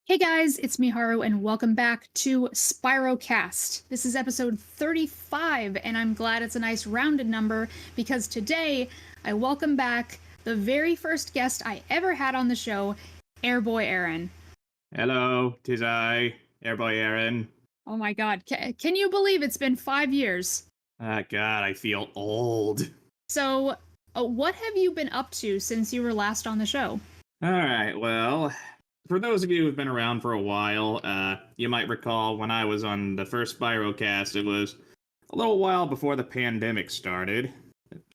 Hey guys, it's Miharu and welcome back to SpyroCast. This is episode 35 and I'm glad it's a nice rounded number because today I welcome back the very first guest I ever had on the show, AirBoyAaron. Hello, 'tis I, AirBoyAaron. Oh my god, can you believe it's been 5 years? Ah, God, I feel old. So, what have you been up to since you were last on the show? Alright, well, for those of you who've been around for a while, you might recall when I was on the first SpyroCast, it was a little while before the pandemic started.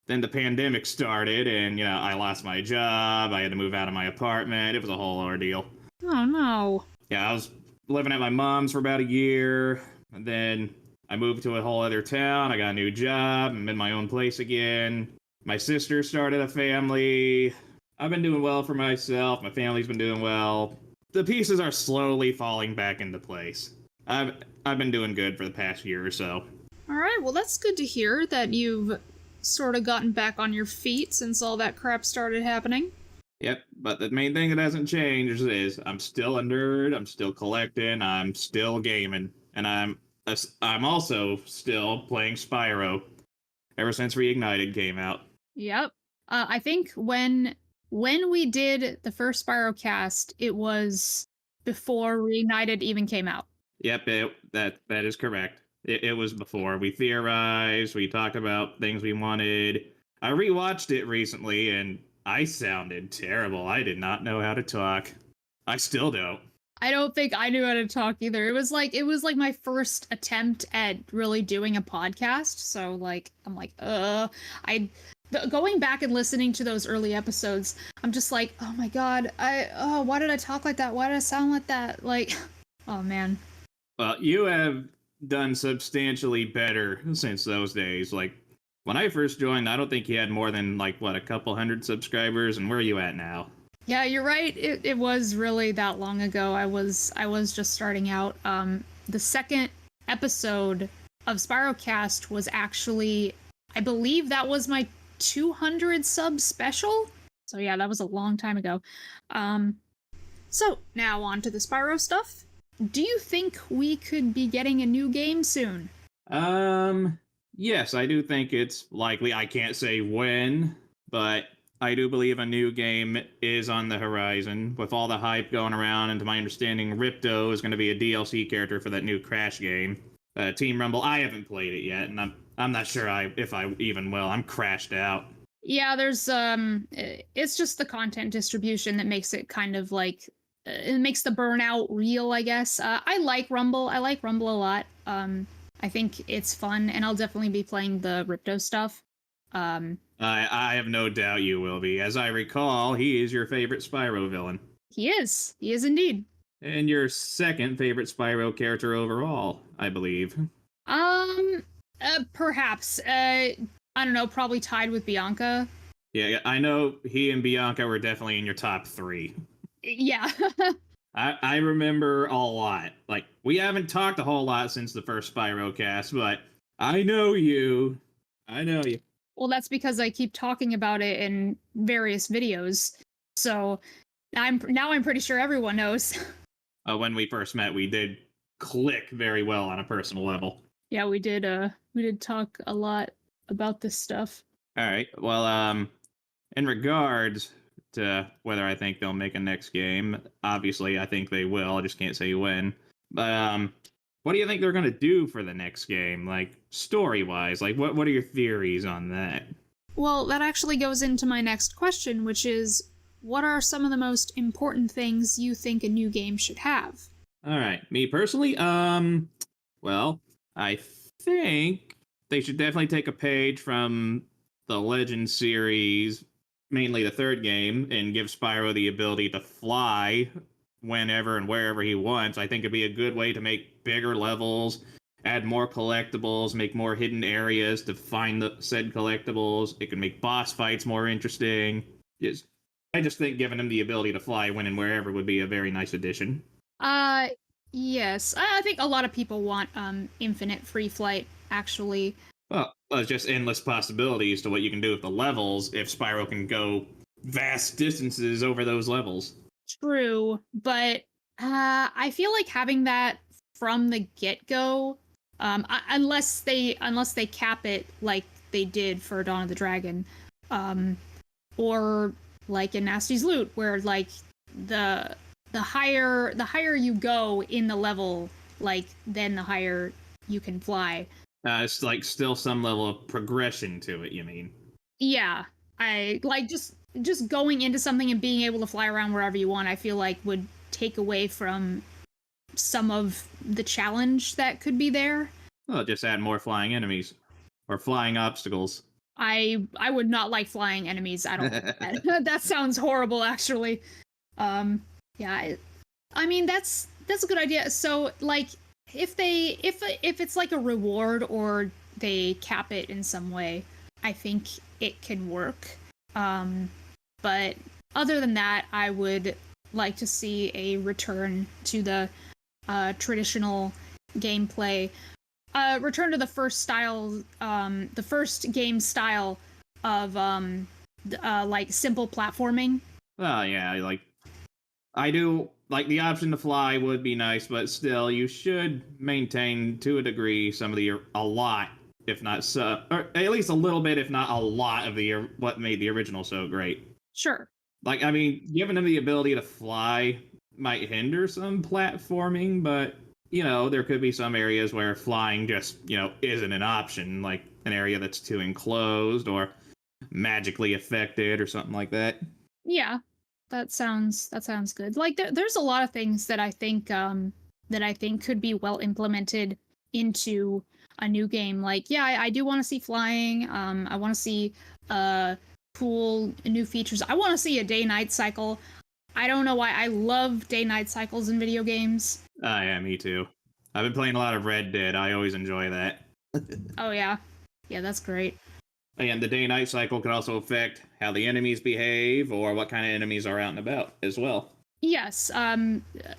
Then the pandemic started, and, I lost my job, I had to move out of my apartment, it was a whole ordeal. Oh no. Yeah, I was living at my mom's for about a year, and then I moved to a whole other town, I got a new job, I'm in my own place again. My sister started a family. I've been doing well for myself, my family's been doing well. The pieces are slowly falling back into place. I've been doing good for the past year or so. Alright, well that's good to hear that you've sort of gotten back on your feet since all that crap started happening. Yep, but the main thing that hasn't changed is I'm still a nerd, I'm still collecting, I'm still gaming, and I'm also still playing Spyro ever since Reignited came out. Yep. I think when we did the first SpyroCast, it was before Reignited even came out. Yep, that is correct. It was before. We theorized, we talked about things we wanted. I rewatched it recently, and I sounded terrible. I did not know how to talk. I still don't. I don't think I knew how to talk either. It was like my first attempt at really doing a podcast. So I'm like, going back and listening to those early episodes, I'm just like, oh my god, why did I talk like that? Why did I sound like that? Like, oh man. Well, you have done substantially better since those days. Like, when I first joined, I don't think you had more than, a couple hundred subscribers, and where are you at now? Yeah, you're right. It was really that long ago. I was just starting out. The second episode of SpyroCast was actually, I believe that was my 200 sub special. So yeah, that was a long time ago. So now on to the Spyro stuff. Do you think we could be getting a new game soon? Yes, I do think it's likely. I can't say when, but I do believe a new game is on the horizon. With all the hype going around, and to my understanding, Ripto is going to be a DLC character for that new Crash game. Team Rumble, I haven't played it yet, and I'm not sure if I even will. I'm crashed out. Yeah, there's it's just the content distribution that makes it kind of like it makes the burnout real, I guess. I like Rumble. I like Rumble a lot. I think it's fun, and I'll definitely be playing the Ripto stuff. I have no doubt you will be. As I recall, he is your favorite Spyro villain. He is. He is indeed. And your second favorite Spyro character overall, I believe. Perhaps. I don't know, probably tied with Bianca. Yeah, I know he and Bianca were definitely in your top 3. Yeah. I remember a lot. Like, we haven't talked a whole lot since the first SpyroCast, but I know you. I know you. Well, that's because I keep talking about it in various videos. So I'm pretty sure everyone knows. When we first met, we did click very well on a personal level. Yeah, we did talk a lot about this stuff. All right. Well, in regards to whether I think they'll make a next game, obviously I think they will. I just can't say when. But what do you think they're going to do for the next game? Like, story-wise, like, what are your theories on that? Well, that actually goes into my next question, which is, what are some of the most important things you think a new game should have? All right, me personally, well, I think they should definitely take a page from the Legend series, mainly the third game, and give Spyro the ability to fly whenever and wherever he wants. I think it'd be a good way to make bigger levels, add more collectibles, make more hidden areas to find the said collectibles. It could make boss fights more interesting. I just think giving him the ability to fly when and wherever would be a very nice addition. Yes. I think a lot of people want infinite free flight, actually. Well, it's just endless possibilities to what you can do with the levels if Spyro can go vast distances over those levels. True, but I feel like having that from the get-go, unless they cap it like they did for Dawn of the Dragon, um, or like in Nasty's Loot, where like the the higher you go in the level, like then the higher you can fly. It's like still some level of progression to it, you mean? Yeah, I like just going into something and being able to fly around wherever you want. I feel like would take away from some of the challenge that could be there. Well, just add more flying enemies or flying obstacles. I would not like flying enemies at all. That sounds horrible, actually. Yeah, I mean that's a good idea. So like if it's like a reward or they cap it in some way, I think it can work. But other than that, I would like to see a return to the traditional gameplay. Return to the first style, the first game style of like simple platforming. Oh yeah, like I do like the option to fly would be nice, but still you should maintain to a degree some of the a lot, if not so, or at least a little bit, if not a lot of the what made the original so great. Sure. Like I mean, giving them the ability to fly might hinder some platforming, but you know, there could be some areas where flying just, you know, isn't an option, like an area that's too enclosed or magically affected or something like that. Yeah, that sounds good. Like there's a lot of things that I think could be well implemented into a new game. Like yeah, I do want to see flying. I want to see cool new features. I want to see a day-night cycle. I don't know why I love day-night cycles in video games. Yeah, me too. I've been playing a lot of Red Dead. I always enjoy that. Oh yeah, yeah, that's great. And the day-night cycle could also affect how the enemies behave or what kind of enemies are out and about as well. Yes,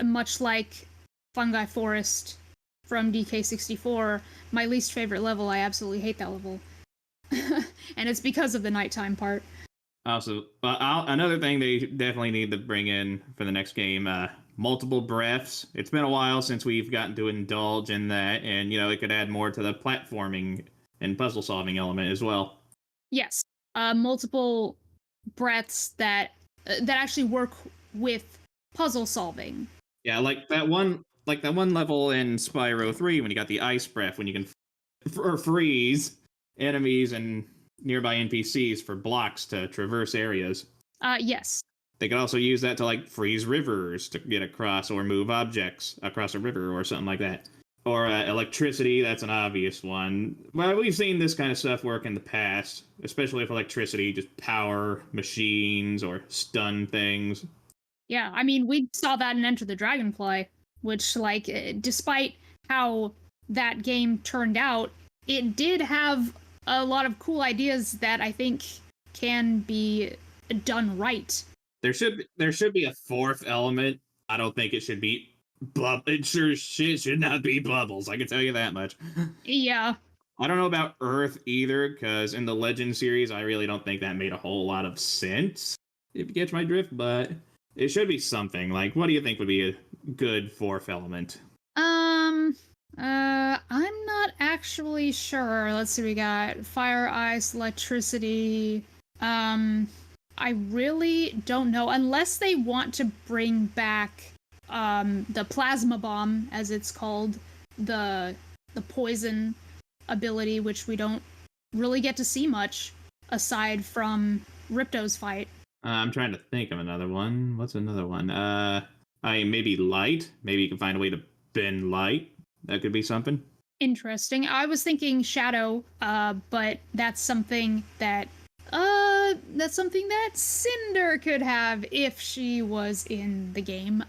much like Fungi Forest from DK64, my least favorite level. I absolutely hate that level, and it's because of the nighttime part. Also, another thing they definitely need to bring in for the next game, multiple breaths. It's been a while since we've gotten to indulge in that, and you know it could add more to the platforming and puzzle solving element as well. Yes, multiple breaths that actually work with puzzle solving. Yeah, like that one level in Spyro 3 when you got the ice breath, when you can freeze enemies and nearby NPCs for blocks to traverse areas. Yes. They could also use that to like freeze rivers to get across or move objects across a river or something like that. Or electricity, that's an obvious one. Well, we've seen this kind of stuff work in the past, especially if electricity just power machines or stun things. Yeah, I mean, we saw that in Enter the Dragonfly, which, like, despite how that game turned out, it did have a lot of cool ideas that I think can be done right. There should be a fourth element. I don't think it should be it sure shit should not be bubbles. I can tell you that much. Yeah. I don't know about Earth either, because in the Legend series, I really don't think that made a whole lot of sense. If you catch my drift, but it should be something. Like, what do you think would be a good fourth element? I'm not actually sure. Let's see, we got fire, ice, electricity. I really don't know, unless they want to bring back the plasma bomb, as it's called, the poison ability, which we don't really get to see much aside from Ripto's fight. I'm trying to think of another one. What's another one? Maybe light. Maybe you can find a way to bend light. That could be something. Interesting. I was thinking shadow, but that's something that Cinder could have if she was in the game.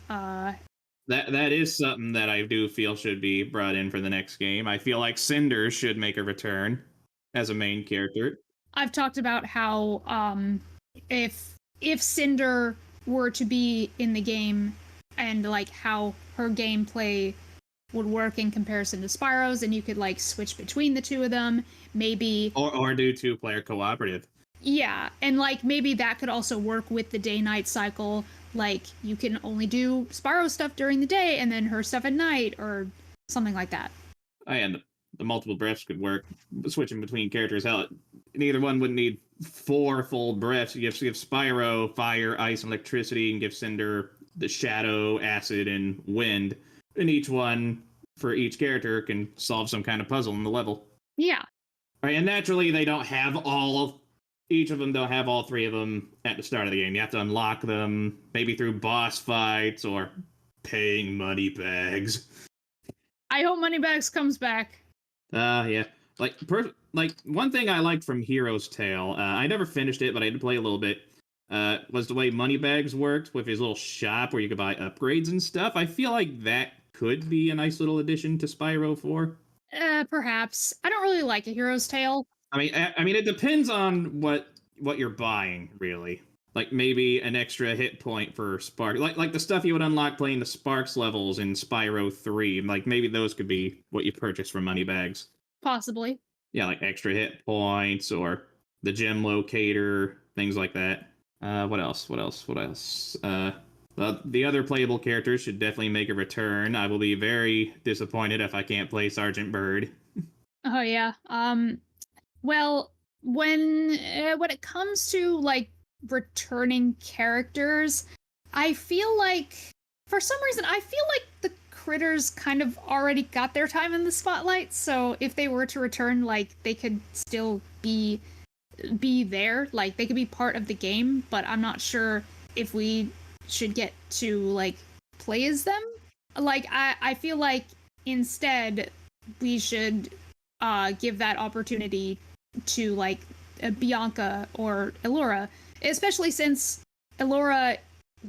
That is something that I do feel should be brought in for the next game. I feel like Cinder should make a return as a main character. I've talked about how if Cinder were to be in the game and like how her gameplay would work in comparison to Spyro's, and you could like switch between the two of them, maybe or do 2-player cooperative. Yeah, and like maybe that could also work with the day-night cycle Like, you can only do Spyro stuff during the day and then her stuff at night, or something like that. And the multiple breaths could work, switching between characters. Hell, neither one would need 4 full breaths. You give Spyro fire, ice, and electricity, and give Cinder the shadow, acid, and wind. And each one, for each character, can solve some kind of puzzle in the level. Yeah. Right, and naturally, they don't have each of them don't have all 3 of them at the start of the game. You have to unlock them, maybe through boss fights or paying money bags. I hope Moneybags comes back. Yeah. Like one thing I liked from Hero's Tale, I never finished it, but I did play a little bit. Was the way Moneybags worked with his little shop where you could buy upgrades and stuff. I feel like that could be a nice little addition to Spyro 4. Perhaps. I don't really like A Hero's Tale. I mean, it depends on what you're buying, really. Like maybe an extra hit point for Spark, like the stuff you would unlock playing the Sparks levels in Spyro 3. Like maybe those could be what you purchase from Moneybags. Possibly. Yeah, like extra hit points or the gem locator, things like that. What else? The other playable characters should definitely make a return. I will be very disappointed if I can't play Sergeant Bird. Oh yeah. Well, when it comes to like returning characters, I feel like for some reason I feel like the critters kind of already got their time in the spotlight. So if they were to return, like they could still be there, like they could be part of the game. But I'm not sure if we should get to like play as them. Like I feel like instead we should give that opportunity to like Bianca or Elora, especially since Elora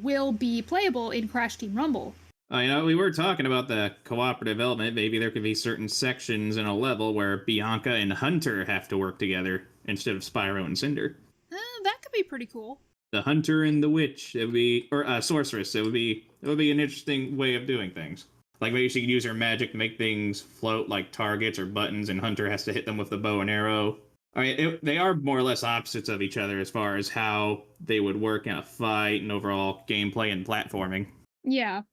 will be playable in Crash Team Rumble. We were talking about the cooperative element. Maybe there could be certain sections in a level where Bianca and Hunter have to work together instead of Spyro and Cinder. That could be pretty cool. The Hunter and the Witch, it would be, or Sorceress. It would be an interesting way of doing things. Like maybe she could use her magic to make things float like targets or buttons, and Hunter has to hit them with the bow and arrow. They are more or less opposites of each other as far as how they would work in a fight and overall gameplay and platforming. Yeah,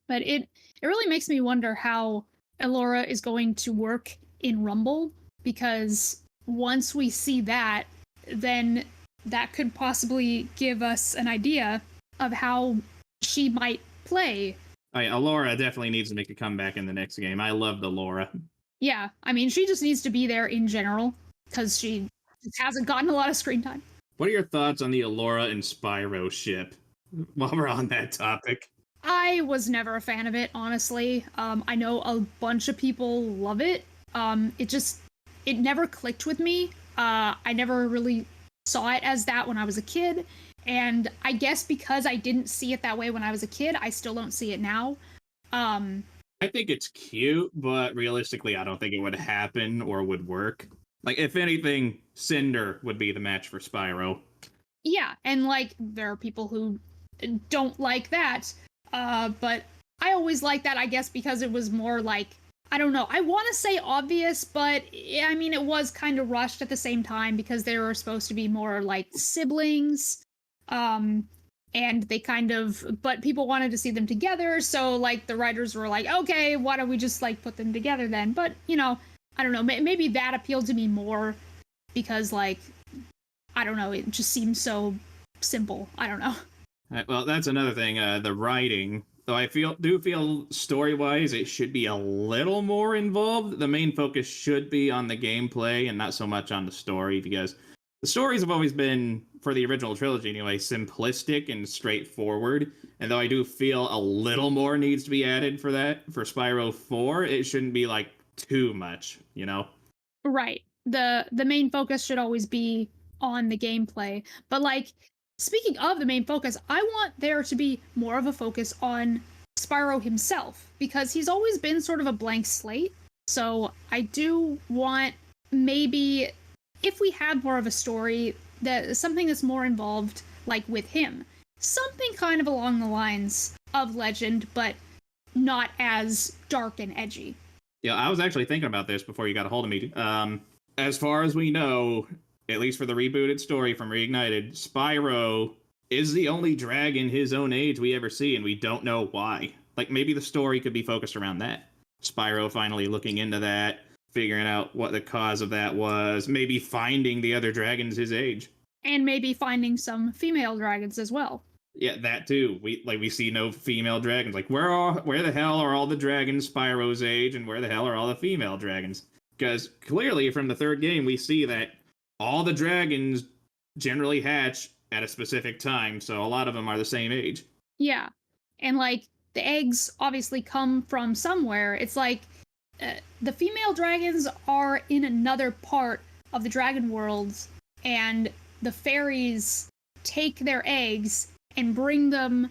but it really makes me wonder how Elora is going to work in Rumble, because once we see that, then that could possibly give us an idea of how she might play. Elora definitely needs to make a comeback in the next game. I loved Elora. Yeah, I mean, she just needs to be there in general, because she just hasn't gotten a lot of screen time. What are your thoughts on the Elora and Spyro ship, while we're on that topic? I was never a fan of it, honestly. I know a bunch of people love it. It never clicked with me. I never really saw it as that when I was a kid. And I guess because I didn't see it that way when I was a kid, I still don't see it now. I think it's cute, but realistically, I don't think it would happen or would work. Like, if anything, Cinder would be the match for Spyro. Yeah, and like, there are people who don't like that. But I always liked that, I guess, because it was more like, I don't know, I want to say obvious, but I mean, it was kind of rushed at the same time because they were supposed to be more like siblings. And they but people wanted to see them together, so like the writers were like, okay, why don't we just like put them together then? But, you know, I don't know, maybe that appealed to me more because, like, I don't know, it just seems so simple. I don't know. Well, that's another thing, the writing. Though I do feel story-wise it should be a little more involved. The main focus should be on the gameplay and not so much on the story, because the stories have always been, for the original trilogy anyway, simplistic and straightforward. And though I do feel a little more needs to be added for that, for Spyro 4, it shouldn't be, like, too much, you know? Right. The main focus should always be on the gameplay. But, like, speaking of the main focus, I want there to be more of a focus on Spyro himself, because he's always been sort of a blank slate. So I do want, maybe, if we had more of a story, something that's more involved, like with him. Something kind of along the lines of Legend, but not as dark and edgy. Yeah, I was actually thinking about this before you got a hold of me. As far as we know, at least for the rebooted story from Reignited, Spyro is the only dragon his own age we ever see, and we don't know why. Like, maybe the story could be focused around that. Spyro finally looking into that, figuring out what the cause of that was, maybe finding the other dragons his age. And maybe finding some female dragons as well. Yeah, that too. We see no female dragons. Like, where the hell are all the dragons Spyro's age, and where the hell are all the female dragons? Because clearly from the third game we see that all the dragons generally hatch at a specific time, so a lot of them are the same age. Yeah. And like the eggs obviously come from somewhere. It's like the female dragons are in another part of the dragon worlds, and the fairies take their eggs and bring them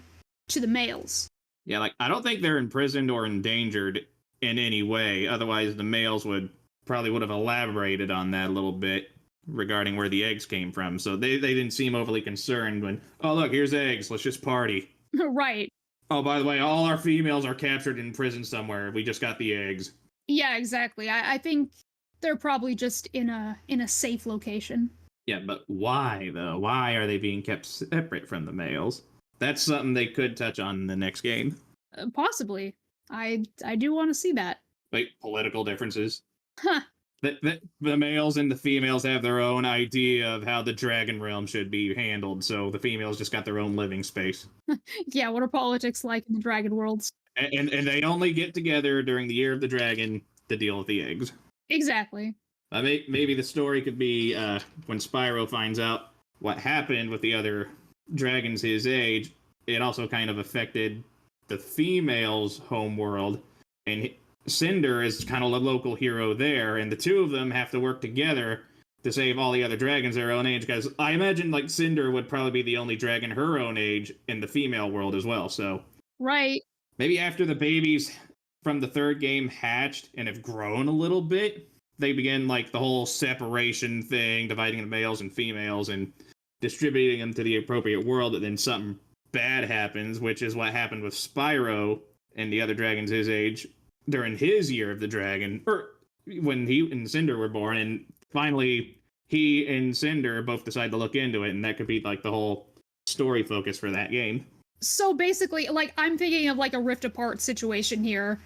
to the males. Yeah, like, I don't think they're imprisoned or endangered in any way. Otherwise, the males would have elaborated on that a little bit regarding where the eggs came from. So they didn't seem overly concerned when, oh, look, here's eggs. Let's just party. Right. Oh, by the way, all our females are captured in prison somewhere. We just got the eggs. Yeah, exactly. I think they're probably just in a safe location. Yeah, but why, though? Why are they being kept separate from the males? That's something they could touch on in the next game. Possibly. I do want to see that. Like, political differences. Huh. The males and the females have their own idea of how the dragon realm should be handled, so the females just got their own living space. Yeah, what are politics like in the dragon worlds? And they only get together during the year of the dragon to deal with the eggs. Exactly. Maybe the story could be when Spyro finds out what happened with the other dragons his age, it also kind of affected the females' home world, and Cinder is kind of a local hero there, and the two of them have to work together to save all the other dragons their own age, because I imagine like Cinder would probably be the only dragon her own age in the female world as well. So right. Maybe after the babies from the third game hatched and have grown a little bit, they begin like the whole separation thing, dividing the males and females and distributing them to the appropriate world, and then something bad happens, which is what happened with Spyro and the other dragons his age during his year of the dragon, or when he and Cinder were born, and finally he and Cinder both decide to look into it, and that could be like the whole story focus for that game. So basically, like, I'm thinking of like a rift apart situation here.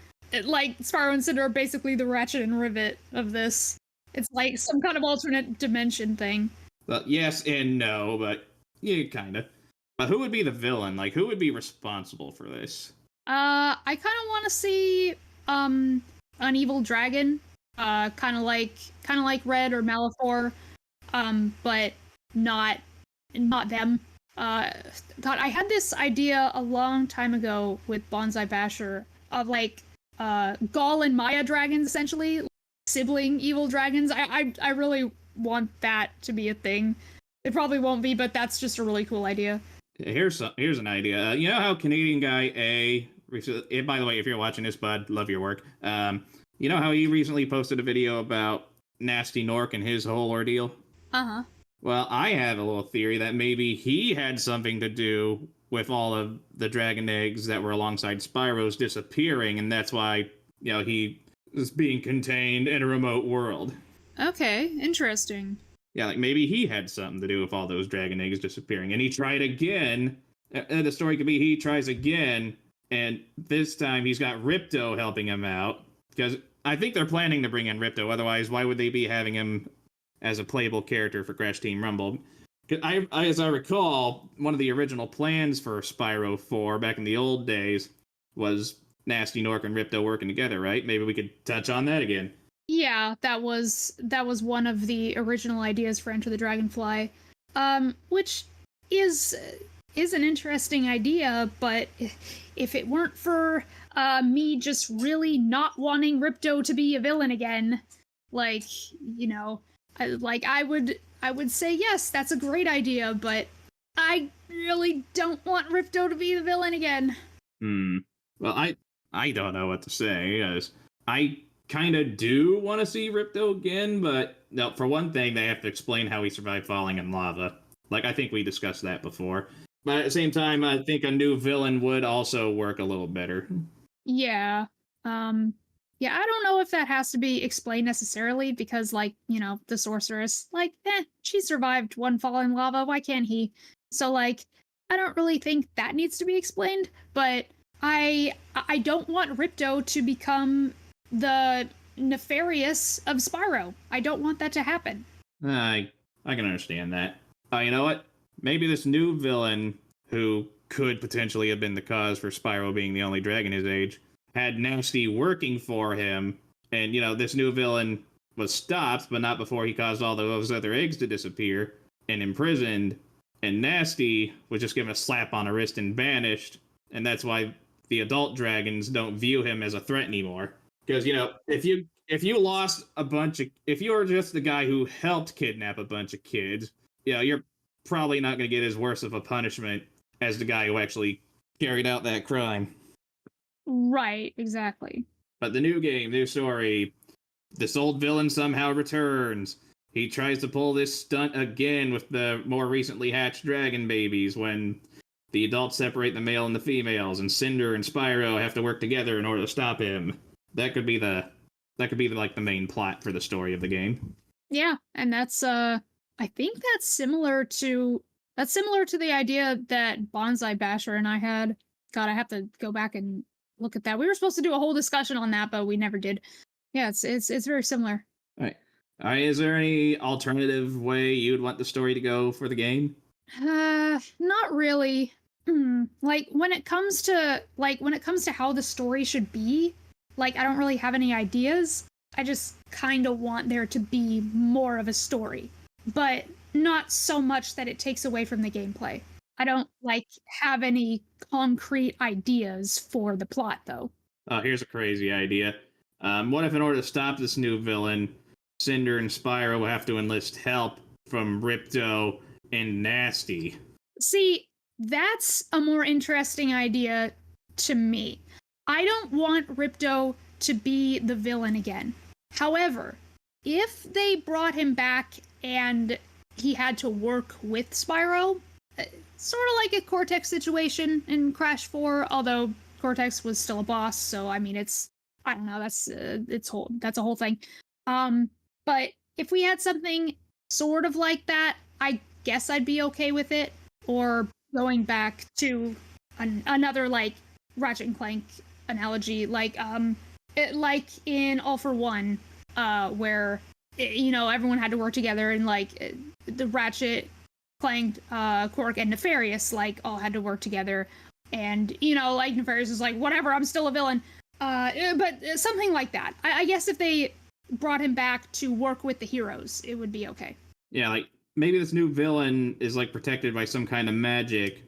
Like, Spyro and Cinder are basically the Ratchet and Rivet of this. It's like some kind of alternate dimension thing. Well, yes and no, but yeah, kind of. But who would be the villain? Like, who would be responsible for this? I kind of want to see an evil dragon, kind of like Red or Malifaux, but not them. God, I had this idea a long time ago with Bonsai Basher of like Gaul and Maya dragons, essentially, like sibling evil dragons. I really want that to be a thing. It probably won't be, but that's just a really cool idea. Here's an idea. You know how Canadian guy A, by the way, if you're watching this, bud, love your work. You know how he recently posted a video about Nasty Nork and his whole ordeal? Uh-huh. Well, I have a little theory that maybe he had something to do with all of the dragon eggs that were alongside Spyro's disappearing, and that's why, you know, he is being contained in a remote world. Okay, interesting. Yeah, like maybe he had something to do with all those dragon eggs disappearing, and he tried again. The story could be he tries again, and this time he's got Ripto helping him out, because I think they're planning to bring in Ripto. Otherwise, why would they be having him as a playable character for Crash Team Rumble? As I recall, one of the original plans for Spyro 4 back in the old days was Nasty Nork and Ripto working together, right? Maybe we could touch on that again. Yeah, that was one of the original ideas for Enter the Dragonfly, which is an interesting idea, but if it weren't for me just really not wanting Ripto to be a villain again, like, you know, I would say yes, that's a great idea, but I really don't want Ripto to be the villain again. Well, I don't know what to say, because I kind of do want to see Ripto again, but no, for one thing, they have to explain how he survived falling in lava. Like, I think we discussed that before. But at the same time, I think a new villain would also work a little better. Yeah. Yeah, I don't know if that has to be explained necessarily, because, like, you know, the sorceress, like, she survived one fall in lava, why can't he? So, like, I don't really think that needs to be explained, but I don't want Ripto to become the nefarious of Spyro. I don't want that to happen. I can understand that. You know what? Maybe this new villain, who could potentially have been the cause for Spyro being the only dragon his age, had Nasty working for him, and this new villain was stopped, but not before he caused all those other eggs to disappear and imprisoned. And Nasty was just given a slap on the wrist and banished, and that's why the adult dragons don't view him as a threat anymore. Because if you were just the guy who helped kidnap a bunch of kids, you're probably not going to get as worse of a punishment as the guy who actually carried out that crime. Right, exactly. But the new game, new story, this old villain somehow returns. He tries to pull this stunt again with the more recently hatched dragon babies when the adults separate the male and the females, and Cinder and Spyro have to work together in order to stop him. That could be the main plot for the story of the game. Yeah, and that's I think that's similar to the idea that Bonsai Basher and I had. God, I have to go back and look at that. We were supposed to do a whole discussion on that, but we never did. Yeah, it's very similar. All right. Is there any alternative way you'd want the story to go for the game? Not really. Like when it comes to how the story should be, like I don't really have any ideas. I just kind of want there to be more of a story, but not so much that it takes away from the gameplay. I don't have any concrete ideas for the plot though. Here's a crazy idea. What if in order to stop this new villain, Cinder and Spyro will have to enlist help from Ripto and Nasty? See, that's a more interesting idea to me. I don't want Ripto to be the villain again. However, if they brought him back and he had to work with Spyro, sort of like a Cortex situation in Crash 4, although Cortex was still a boss, so I mean I don't know, that's a whole thing. But if we had something sort of like that, I guess I'd be okay with it. Or going back to another Ratchet and Clank analogy, like in All for One, where everyone had to work together, and the Ratchet, Clank, Quark, and Nefarious all had to work together, and Nefarious is like, whatever, I'm still a villain. But something like that. I guess if they brought him back to work with the heroes, it would be okay. Yeah, maybe this new villain is protected by some kind of magic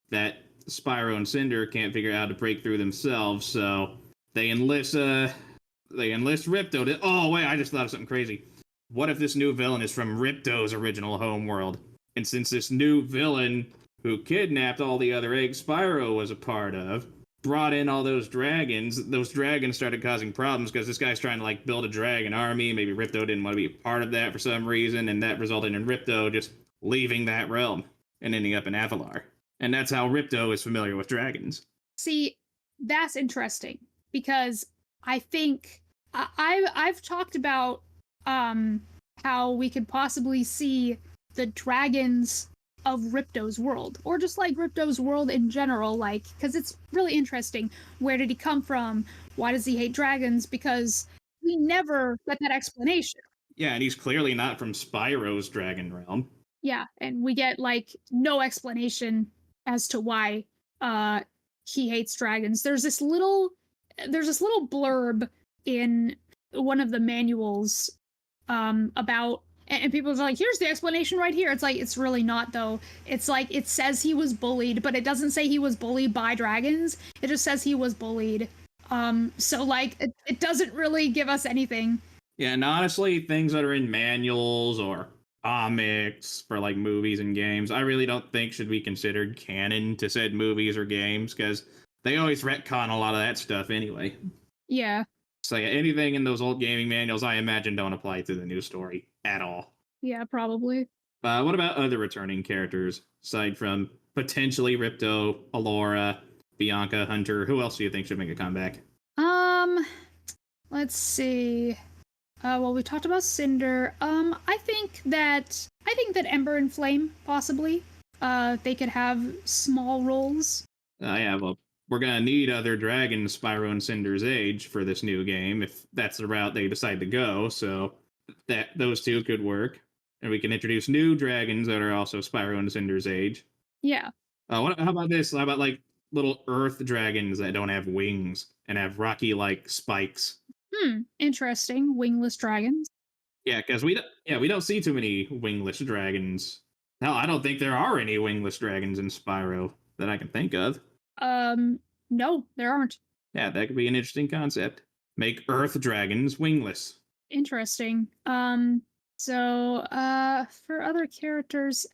that Spyro and Cinder can't figure out how to break through themselves, so they enlist Ripto to... Oh, wait, I just thought of something crazy. What if this new villain is from Ripto's original homeworld? And since this new villain who kidnapped all the other eggs Spyro was a part of brought in all those dragons started causing problems because this guy's trying to build a dragon army. Maybe Ripto didn't want to be a part of that for some reason, and that resulted in Ripto just leaving that realm and ending up in Avalar. And that's how Ripto is familiar with dragons. See, that's interesting because I think I've talked about how we could possibly see the dragons of Ripto's world, or just Ripto's world in general, because it's really interesting. Where did he come from? Why does he hate dragons? Because we never get that explanation. Yeah, and he's clearly not from Spyro's dragon realm. Yeah, and we get no explanation as to why he hates dragons. There's this little blurb in one of the manuals about, and people are like, here's the explanation right here. It's it's really not though. It's it says he was bullied, but it doesn't say he was bullied by dragons. It just says he was bullied. So it doesn't really give us anything. Yeah, and honestly, things that are in manuals or comics for movies and games, I really don't think should be considered canon to said movies or games, because they always retcon a lot of that stuff anyway. Yeah. So anything in those old gaming manuals, I imagine, don't apply to the new story at all. Yeah, probably. What about other returning characters, aside from potentially Ripto, Alora, Bianca, Hunter? Who else do you think should make a comeback? Let's see. Well, we talked about Cinder. I think that Ember and Flame, possibly. they could have small roles. Yeah, well, we're gonna need other dragons, Spyro and Cinder's Age, for this new game if that's the route they decide to go. So that those two could work, and we can introduce new dragons that are also Spyro and Cinder's Age. Yeah. How about this? How about like little Earth dragons that don't have wings and have rocky like spikes? Interesting. Wingless dragons. Yeah, because we don't see too many wingless dragons. Hell, I don't think there are any wingless dragons in Spyro that I can think of. No, there aren't. Yeah, that could be an interesting concept. Make Earth dragons wingless. Interesting. For other characters,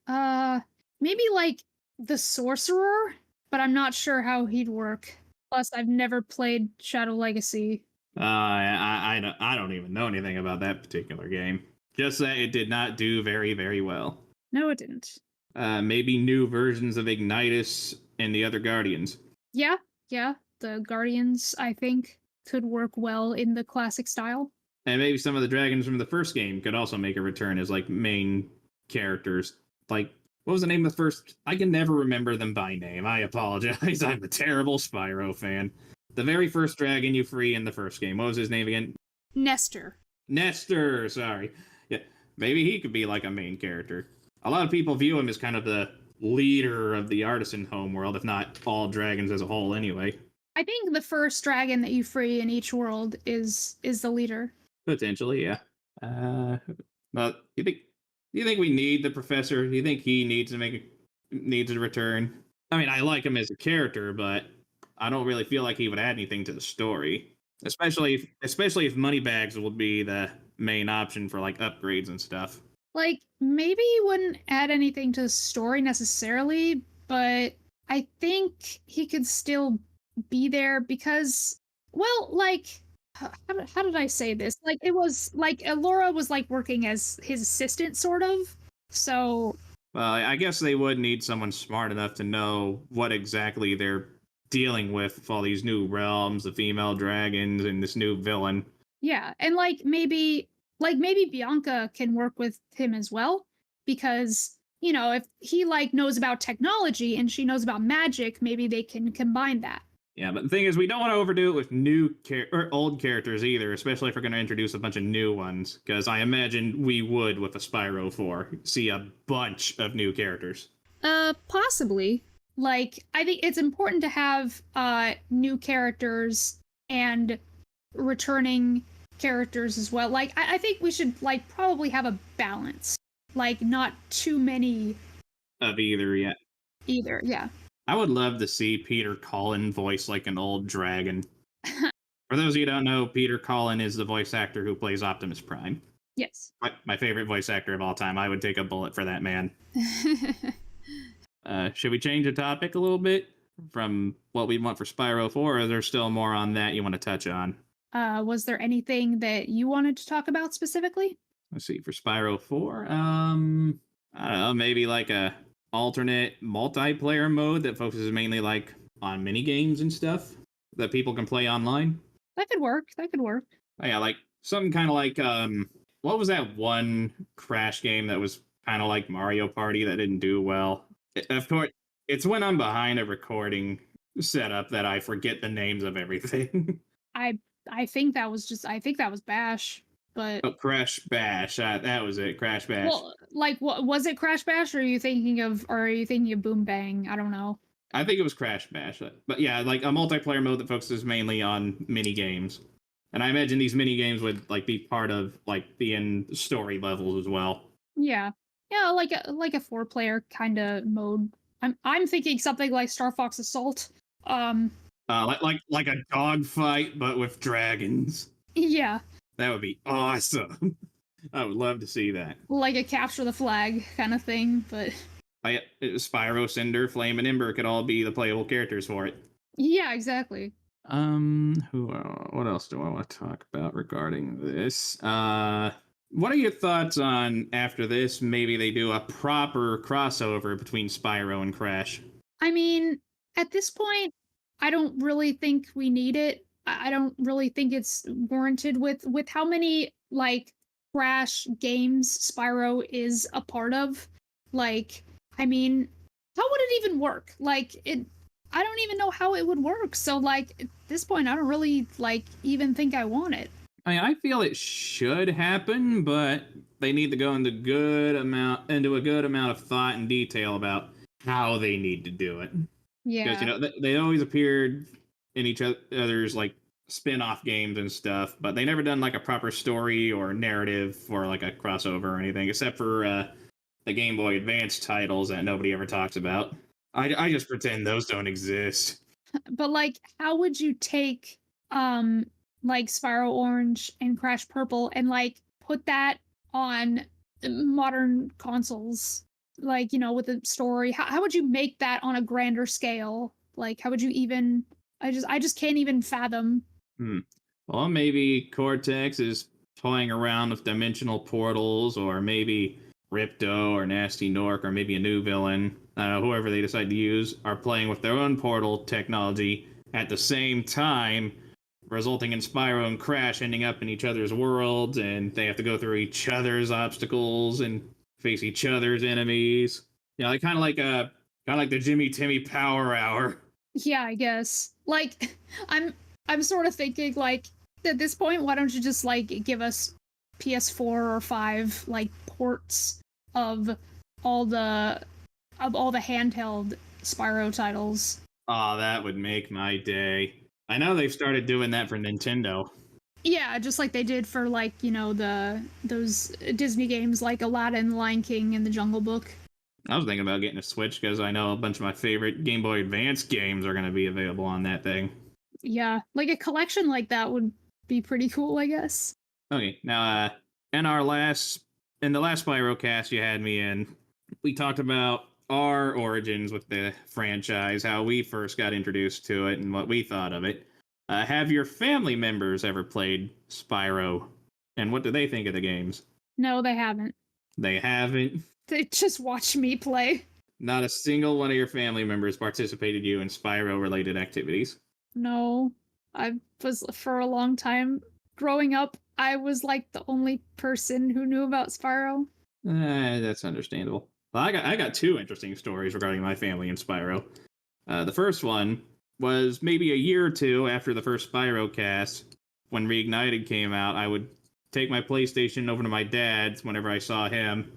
maybe like the sorcerer, but I'm not sure how he'd work. Plus, I've never played Shadow Legacy. I don't even know anything about that particular game. Just that it did not do very, very well. No, it didn't. Maybe new versions of Ignitus and the other Guardians. Yeah, the Guardians, I think, could work well in the classic style. And maybe some of the dragons from the first game could also make a return as like main characters. Like, what was the name of the first? I can never remember them by name. I apologize. I'm a terrible Spyro fan. The very first dragon you free in the first game. What was his name again? Nestor. Nestor, sorry. Yeah, maybe he could be like a main character. A lot of people view him as kind of the leader of the artisan homeworld, if not all dragons as a whole anyway. I think the first dragon that you free in each world is the leader. Potentially, yeah. But you think we need the professor? Do you think he needs to return? I mean, I like him as a character, but I don't really feel like he would add anything to the story. Especially if Moneybags will be the main option for like upgrades and stuff. Like, maybe he wouldn't add anything to the story necessarily, but I think he could still be there because, well, like, how did I say this? Like, it was like Laura was like working as his assistant, sort of. So, well, I guess they would need someone smart enough to know what exactly they're dealing with all these new realms, the female dragons, and this new villain. yeah, and maybe Bianca can work with him as well, because if he like knows about technology and she knows about magic, maybe they can combine that. Yeah, but the thing is, we don't want to overdo it with new or old characters either, especially if we're going to introduce a bunch of new ones. Because I imagine we would, with a Spyro 4, see a bunch of new characters. Possibly. Like, I think it's important to have new characters and returning characters as well. Like, I think we should like probably have a balance. Like, not too many of either yet. Either, yeah. I would love to see Peter Cullen voice like an old dragon. For those of you who don't know, Peter Cullen is the voice actor who plays Optimus Prime. Yes. My favorite voice actor of all time. I would take a bullet for that man. Should we change the topic a little bit from what we want for Spyro 4, or is there still more on that you want to touch on? Was there anything that you wanted to talk about specifically? Let's see, for Spyro 4, I don't know, maybe like a alternate multiplayer mode that focuses mainly like on mini games and stuff that people can play online. That could work. Oh, yeah, like something kind of like what was that one Crash game that was kind of like Mario Party that didn't do well? Of course, it's when I'm behind a recording setup that I forget the names of everything. I think that was Bash. But Crash Bash, that was it. Crash Bash. Well, like, what was it? Crash Bash, or are you thinking of Boom Bang? I don't know. I think it was Crash Bash, but yeah, like a multiplayer mode that focuses mainly on mini games, and I imagine these mini games would like be part of like the end story levels as well. Yeah, like a 4-player kind of mode. I'm thinking something like Star Fox Assault. Like a dogfight, but with dragons. Yeah. That would be awesome. I would love to see that. Like a capture the flag kind of thing, but Spyro, Cinder, Flame, and Ember could all be the playable characters for it. Yeah, exactly. What else do I want to talk about regarding this? What are your thoughts on, after this, maybe they do a proper crossover between Spyro and Crash? I mean, at this point, I don't really think we need it. I don't really think it's warranted with how many like Crash games Spyro is a part of. Like, I mean, how would it even work? Like it I don't even know how it would work. So like at this point I don't really like even think I want it. I mean, I feel it should happen, but they need to go into a good amount of thought and detail about how they need to do it. Because Yeah. they always appeared in each other's like spin-off games and stuff, but they never done like a proper story or narrative for like a crossover or anything, except for the Game Boy Advance titles that nobody ever talks about. I just pretend those don't exist. But like how would you take um like Spyro Orange and Crash Purple and like put that on modern consoles? Like, you know, with a story. How would you make that on a grander scale? Like how would you even I just can't even fathom. Hmm. Well, maybe Cortex is toying around with dimensional portals, or maybe Ripto or Nasty Nork, or maybe a new villain. I don't know, whoever they decide to use, are playing with their own portal technology at the same time, resulting in Spyro and Crash ending up in each other's worlds, and they have to go through each other's obstacles and face each other's enemies. Yeah, like kind of like the Jimmy Timmy Power Hour. Yeah, I guess. Like I'm sort of thinking like at this point why don't you just like give us PS4 or 5 like ports of all the all the handheld Spyro titles. Oh, that would make my day. I know they've started doing that for Nintendo. Yeah, just like they did for like, you know, the those Disney games like Aladdin, Lion King and the Jungle Book. I was thinking about getting a Switch because I know a bunch of my favorite Game Boy Advance games are going to be available on that thing. Yeah, like a collection like that would be pretty cool, I guess. Okay, now in the last SpyroCast you had me in, we talked about our origins with the franchise, how we first got introduced to it, and what we thought of it. Have your family members ever played Spyro, and what do they think of the games? No, they haven't. They haven't. They just watch me play. Not a single one of your family members participated you in Spyro-related activities. No, I was for a long time growing up. I was like the only person who knew about Spyro. That's understandable. Well, I got two interesting stories regarding my family and Spyro. The first one was maybe a year or two after the first Spyro cast. When Reignited came out, I would take my PlayStation over to my dad's whenever I saw him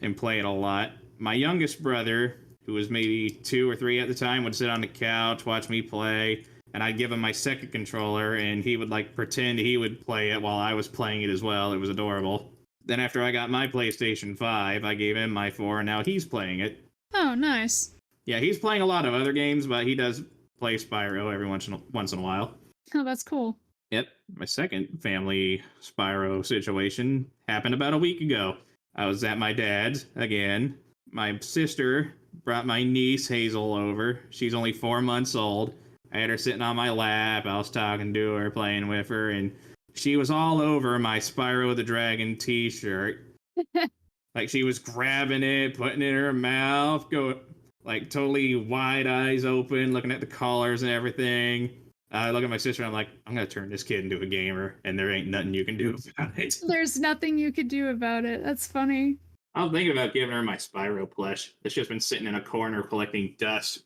and play it a lot. My youngest brother, who was maybe 2 or 3 at the time, would sit on the couch, watch me play, and I'd give him my second controller, and he would like pretend he would play it while I was playing it as well. It was adorable. Then after I got my PlayStation 5, I gave him my 4, and now he's playing it. Oh, nice. Yeah, he's playing a lot of other games, but he does play Spyro every once in a while. Oh, that's cool. Yep, my second family Spyro situation happened about a week ago. I was at my dad's again. My sister brought my niece Hazel over. She's only 4 months old. I had her sitting on my lap. I was talking to her, playing with her, and she was all over my Spyro the Dragon t-shirt. Like she was grabbing it, putting it in her mouth, going like totally wide eyes open, looking at the colors and everything. I look at my sister and I'm like, I'm going to turn this kid into a gamer, and there ain't nothing you can do about it. There's nothing you could do about it. That's funny. I was thinking about giving her my Spyro plush. It's just been sitting in a corner collecting dust.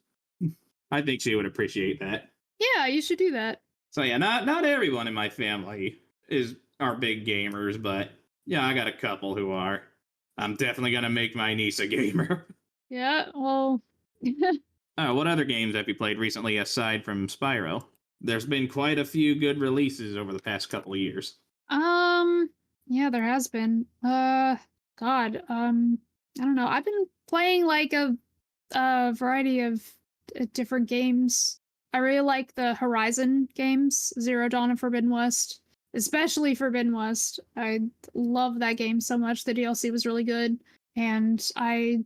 I think she would appreciate that. Yeah, you should do that. So yeah, not everyone in my family are big gamers, but yeah, I got a couple who are. I'm definitely going to make my niece a gamer. Yeah, well. What other games have you played recently aside from Spyro? There's been quite a few good releases over the past couple of years. Yeah, there has been. God, I don't know. I've been playing like a variety of different games. I really like the Horizon games, Zero Dawn and Forbidden West, especially Forbidden West. I love that game so much. The DLC was really good, and I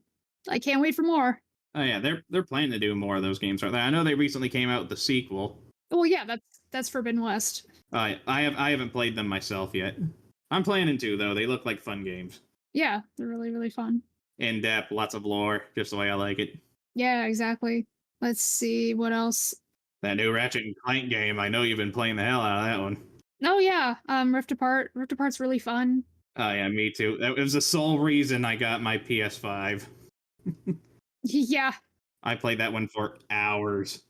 can't wait for more. Oh yeah, they're planning to do more of those games, aren't they? I know they recently came out with the sequel. Well, yeah, that's Forbidden West. I haven't played them myself yet. I'm planning to though. They look like fun games. Yeah, they're really, really fun. In depth, lots of lore, just the way I like it. Yeah, exactly. Let's see what else. That new Ratchet and Clank game, I know you've been playing the hell out of that one. Oh yeah, Rift Apart. Rift Apart's really fun. Oh yeah, me too. That was the sole reason I got my PS5. Yeah, I played that one for hours.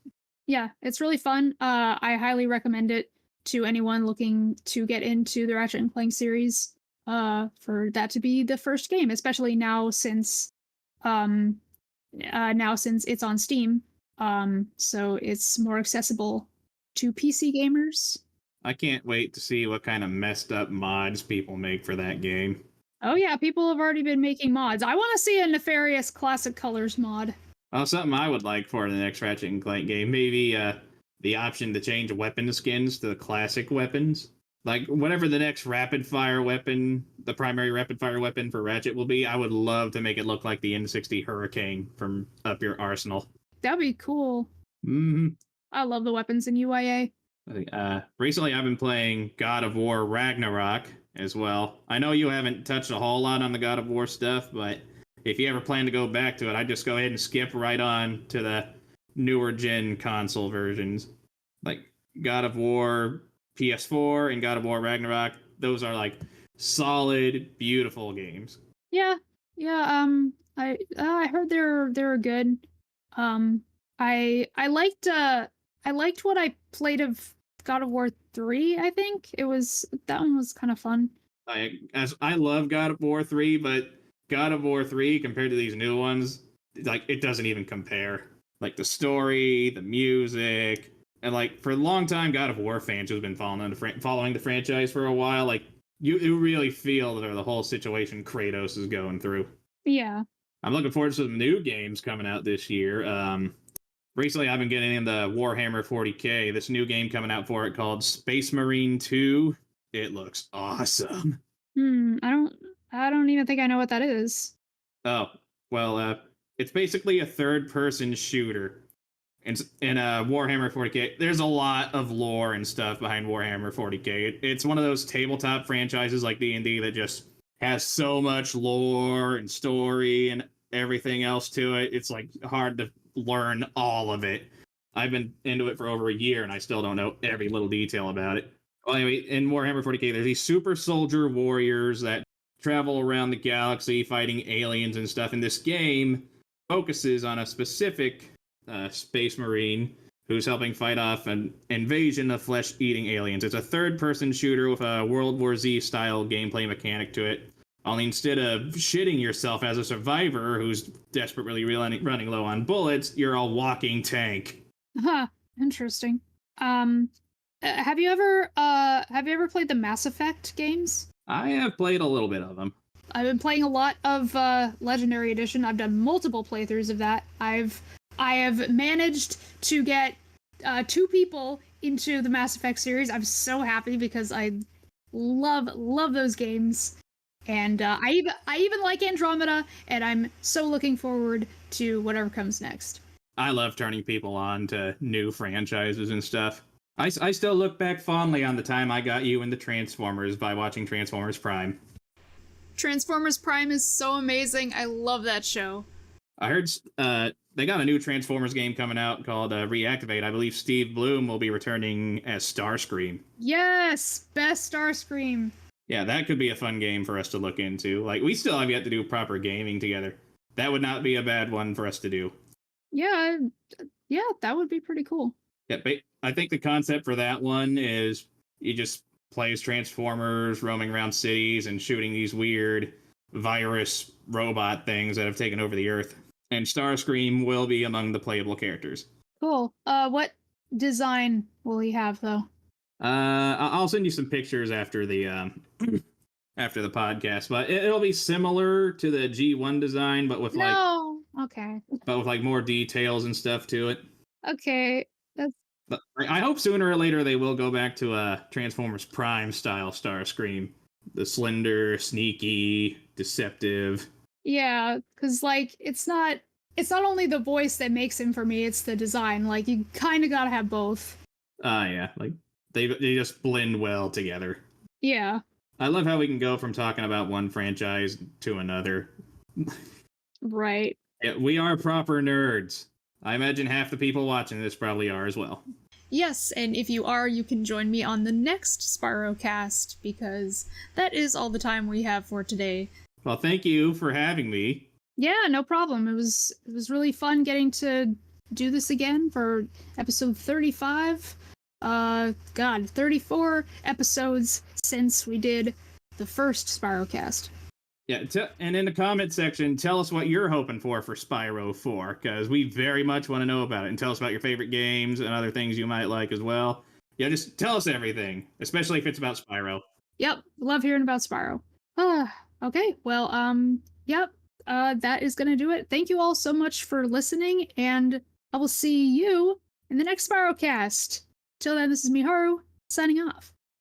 Yeah, it's really fun. I highly recommend it to anyone looking to get into the Ratchet and Clank series. For that to be the first game, especially um, now since it's on Steam. So it's more accessible to PC gamers. I can't wait to see what kind of messed up mods people make for that game. Oh yeah, people have already been making mods. I want to see a Nefarious Classic Colors mod. Well, something I would like for the next Ratchet and Clank game, maybe the option to change weapon skins to the classic weapons. Like whatever the next rapid fire weapon, the primary rapid fire weapon for Ratchet will be, I would love to make it look like the N60 Hurricane from Up Your Arsenal. That'd be cool. Mm-hmm. I love the weapons in UIA. Recently, I've been playing God of War Ragnarok as well. I know you haven't touched a whole lot on the God of War stuff, but if you ever plan to go back to it, I'd just go ahead and skip right on to the newer gen console versions. Like God of War PS4 and God of War Ragnarok, those are like solid, beautiful games. Yeah, yeah. I heard they're good. I liked what I played of God of War 3. I think that one was kind of fun. I love God of War 3, but God of War 3 compared to these new ones, like it doesn't even compare. Like the story, the music, and like for a long time, God of War fans who've been following the franchise for a while, like you really feel the whole situation Kratos is going through. Yeah. I'm looking forward to some new games coming out this year. Recently, I've been getting into Warhammer 40k. This new game coming out for it called Space Marine 2. It looks awesome. I don't even think I know what that is. Oh, well, it's basically a third-person shooter. In Warhammer 40k, there's a lot of lore and stuff behind Warhammer 40k. It's one of those tabletop franchises like D&D that just has so much lore and story and everything else to it. It's like hard to learn all of it. I've been into it for over a year and I still don't know every little detail about it. Well, anyway, in Warhammer 40k, there's these super soldier warriors that travel around the galaxy fighting aliens and stuff. And this game focuses on a specific space marine who's helping fight off an invasion of flesh-eating aliens. It's a third-person shooter with a World War Z style gameplay mechanic to it. Only instead of shitting yourself as a survivor who's desperately running low on bullets, you're a walking tank. Huh. Interesting. Have you ever played the Mass Effect games? I have played a little bit of them. I've been playing a lot of Legendary Edition. I've done multiple playthroughs of that. I have managed to get 2 people into the Mass Effect series. I'm so happy because I love those games. And I even like Andromeda, and I'm so looking forward to whatever comes next. I love turning people on to new franchises and stuff. I still look back fondly on the time I got you into Transformers by watching Transformers Prime. Transformers Prime is so amazing. I love that show. I heard they got a new Transformers game coming out called Reactivate. I believe Steve Bloom will be returning as Starscream. Yes, best Starscream. Yeah, that could be a fun game for us to look into. Like, we still have yet to do proper gaming together. That would not be a bad one for us to do. Yeah, that would be pretty cool. Yeah, I think the concept for that one is you just play as Transformers roaming around cities and shooting these weird virus robot things that have taken over the Earth. And Starscream will be among the playable characters. Cool. What design will he have, though? I'll send you some pictures after the after the podcast, but it'll be similar to the G1 design, but with like more details and stuff to it. Okay, But I hope sooner or later they will go back to a Transformers Prime style Starscream, the slender, sneaky, deceptive. Yeah, because like it's not only the voice that makes him for me; it's the design. Like you kind of gotta have both. Yeah, like they just blend well together. Yeah. I love how we can go from talking about one franchise to another. Right. Yeah, we are proper nerds. I imagine half the people watching this probably are as well. Yes, and if you are, you can join me on the next SpyroCast, because that is all the time we have for today. Well, thank you for having me. Yeah, no problem. It was really fun getting to do this again for episode 35. God, 34 episodes since we did the first SpyroCast. Yeah, and in the comment section, tell us what you're hoping for Spyro 4, because we very much want to know about it. And tell us about your favorite games and other things you might like as well. Yeah, just tell us everything, especially if it's about Spyro. Yep, love hearing about Spyro. Okay, well, yep, that is gonna do it. Thank you all so much for listening, and I will see you in the next SpyroCast. Till then, this is Miharu, signing off.